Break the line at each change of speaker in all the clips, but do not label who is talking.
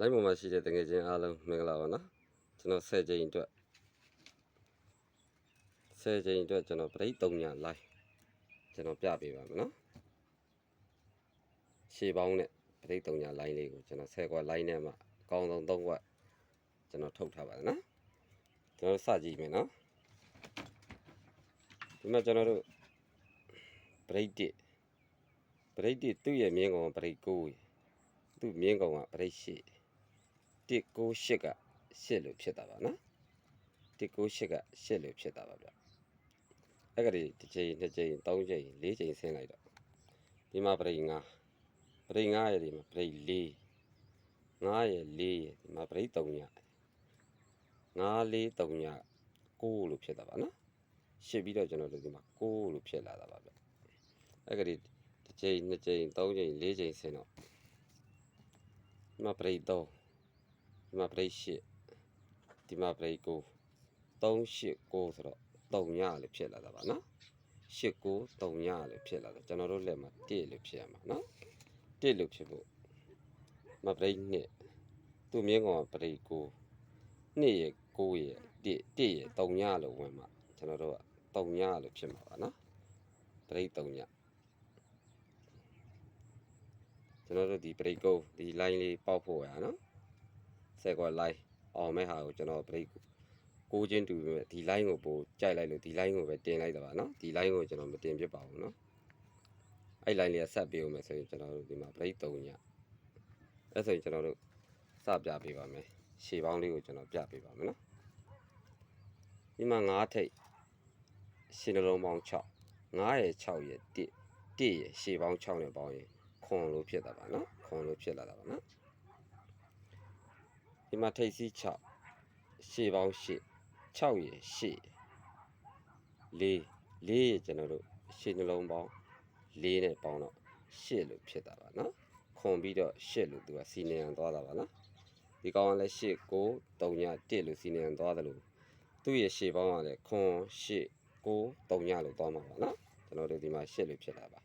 လိုက်ပေါ်မှာရှိတဲ့တကယ်ချင်းအားလုံးမင်္ဂလာပါနော်ကျွန်တော်10ချိန်အတွက်ကျွန်တော်ပရိ3ည live ကျွန်တော်ပြပေးပါမယ်နော်ရှေ့ပေါင်းနဲ့ပရိ3ည live လေးကိုကျွန်တော်10ခွက် live နဲ့မှအကောင်းဆုံး3ခွက်ကျွန်တော်ထုတ်ထားပါတယ်နော်ကျွန်တော်စကြည့်မယ်နော်ဒီမှာကျွန်တော်တို့ပရိ1သူ့ရဲ့မြင်းကောင်ပရိ9သူ့မြင်းကောင်ကပရိ8 198က8လို့ဖြစ်တာပါနော်198က8လို့ဖြစ်တာပါဗျအဲ့ကလေးတစ်ချိန်နှစ်ချိန်သုံးချိန်လေးချိန်ဆင်းလိုက်တော့ဒီမှာပရိ9ရဲ့ဒီမှာပရိ4 9ရဲ့4ရဲ့ဒီမှာပရိ3ည9 4 3ည9လို့ဖြစ်တာပါနော်ရှစ်ပြီးတော့ကျွန်တော်တို့ဒီမှာ9လို့ဖြစ်လာတာပါဗျအဲ့ကလေးတစ်ချိန်နှစ်ချိန်သုံးချိန်လေးချိန်ဆင်းတော့ဒီမှာပရိ3ဒီမှာပရိ8ဒီမှာပရိ9 389ဆိုတော့3ညလို့ဖြစ်လာတာပါနော်89 3ညလို့ဖြစ်လာတယ်ကျွန်တော်တို့လက်မှာ1လို့ဖြစ်ရမှာနော်1လို့ဖြစ်ဖို့မပရိ2သူ့မြင်းကောင်ပရိ9 2ရဲ့9ရဲ့1ရဲ့3ညလို့ဝင်မှာကျွန်တော်တို့က3ညလို့ဖြစ်မှာပါနော်ပရိ3ညကျွန်တော်တို့ဒီပရိ9ဒီ line လေးပေါက်ဖို့ရနော်10ခွက် line အောင်မဲ့ဟာကိုကျွန်တော်ပရိ9ချင်းတူပဲဒီ line ကိုပို့ကြိုက်လိုက်လို့ဒီ line ကိုပဲတင်လိုက်တာပါနော်ဒီ line ကိုကျွန်တော်မတင်ပြပါဘူးနော်အဲ့ line လေးကဆက်ပေးအောင်မယ်ဆိုရင်ကျွန်တော်တို့ဒီမှာပရိ3ညအဲ့ဆိုရင်ကျွန်တော်တို့စပြပေးပါမယ်ရှေ့ပေါင်းလေးကိုကျွန်တော်ပြပေးပါမယ်နော်ဒီမှာ9ထိပ်ရှင်းလုံးပေါင်း6 9ရဲ့6ရဲ့1ရဲ့ရှေ့ပေါင်း6နဲ့ပေါင်းရင်ခွန်လို့ဖြစ်တာပါနော်ခွန်လို့ဖြစ်လာတာပါနော်ဒီမှာထိပ်စီး6ရှေ့ပေါင်း8 6ရဲ့8 4ရဲ့ကျွန်တော်တို့ရှေ့နှလုံးပေါင်း4နဲ့ပေါင်းတော့8လို့ဖြစ်တာပါနော်ခွန်ပြီးတော့8လို့သူကစီနေရန်သွားတာပါနော်ဒီကောင်ကလည်း8 9 3ည1လို့စီနေရန်သွားတယ်လို့သူ့ရဲ့ရှေ့ပေါင်းကလည်းခွန်8 9 3ညလို့သွားမှာပါနော်ကျွန်တော်တို့ဒီမှာ8လို့ဖြစ်လာပါ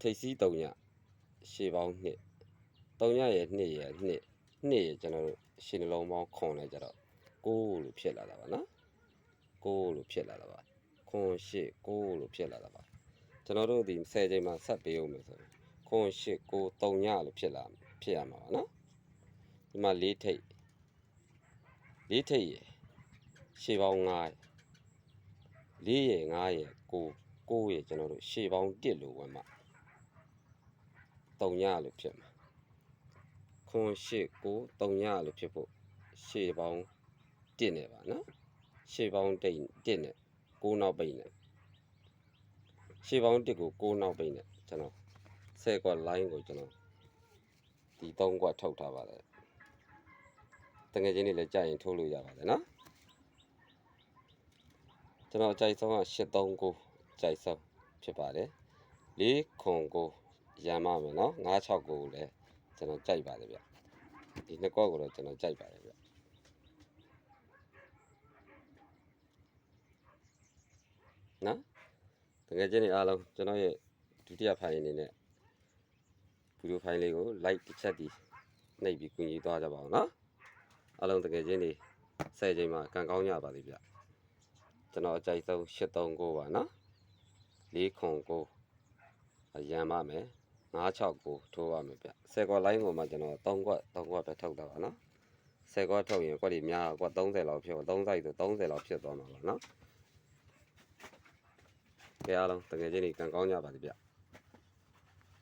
ထိပ်စီး3ညရှေ့ပေါင်း2 3ညရဲ့2ရဲ့2ရဲ့ကျွန်တော်တို့ရှေ့နှလုံးပေါင်းခွန်လဲကြတော့9လို့ဖြစ်လာတာပါနော်9လို့ဖြစ်လာတာပါခွန်8 9လို့ဖြစ်လာတာပါကျွန်တော်တို့ဒီ10ချိန်မှာဆက်ပေးအောင်မယ်ဆိုရင်ခွန်8 9 3ညလို့ဖြစ်ရမှာပါနော်ဒီမှာ4ထိပ်ရယ်ရှေ့ပေါင်း9 4ရယ်5ရယ်9ရယ်ကျွန်တော်တို့ရှေ့ပေါင်း1လို့ဝင်မှာ3ညလို့ဖြစ်မှာခွန်8 9 3ညလို့ဖြစ်ဖို့ရှေ့ပေါင်း1နဲ့ပါနော်ရှေ့ပေါင်း1နဲ့9နောက်ပိတ်နဲ့ရှေ့ပေါင်း1ကို9နောက်ပိတ်နဲ့ကျွန်တော်10ခွက် line ကိုကျွန်တော်ဒီ3ခွက်ထုတ်ထားပါတယ်တကယ်ချင်းတွေလည်းကြိုက်ရင်ထုတ်လို့ရပါတယ်နော်ကျွန်တော်ကြိုက်ဆုံးက839ကြိုက်ဆုံးဖြစ်ပါတယ်4ခွန်9ရမ်းပါမယ်နော်969ကိုလည်းကျွန်တော်ကြိုက်ပါတယ်ဗျဒီနှစ်ခွက်ကိုတော့ကျွန်တော်ကြိုက်ပါတယ်ဗျနော်တကယ်ချင်းတွေအားလုံးကျွန်တော်ရဲ့ဒုတိယဖိုင်အနေနဲ့ဗီဒီယိုဖိုင်လေးကို like တစ်ချက်ဒီနှိပ်ပြီးကူညီသွားကြပါအောင်နော်အားလုံးတကယ်ချင်းတွေ10ချိန်မှာကံကောင်းကြပါလိမ့်ဗျကျွန်တော်အကြိုက်ဆုံး839ပါနော်4ခွန်9ရမ်းပါမယ်969ထိုးပါမယ်ဗျ10ခွက် line ကိုမှကျွန်တော်3ခွက်ပဲထုတ်တာပါနော်10ခွက်ထုတ်ရင်ခွက်တွေများခွက်30လောက်ဖြစ်30ဆို30လောက်ဖြစ်သွားမှာပါနော်ကြအားလုံးတကယ်ချင်းတွေကံကောင်းကြပါလိမ့်ဗျ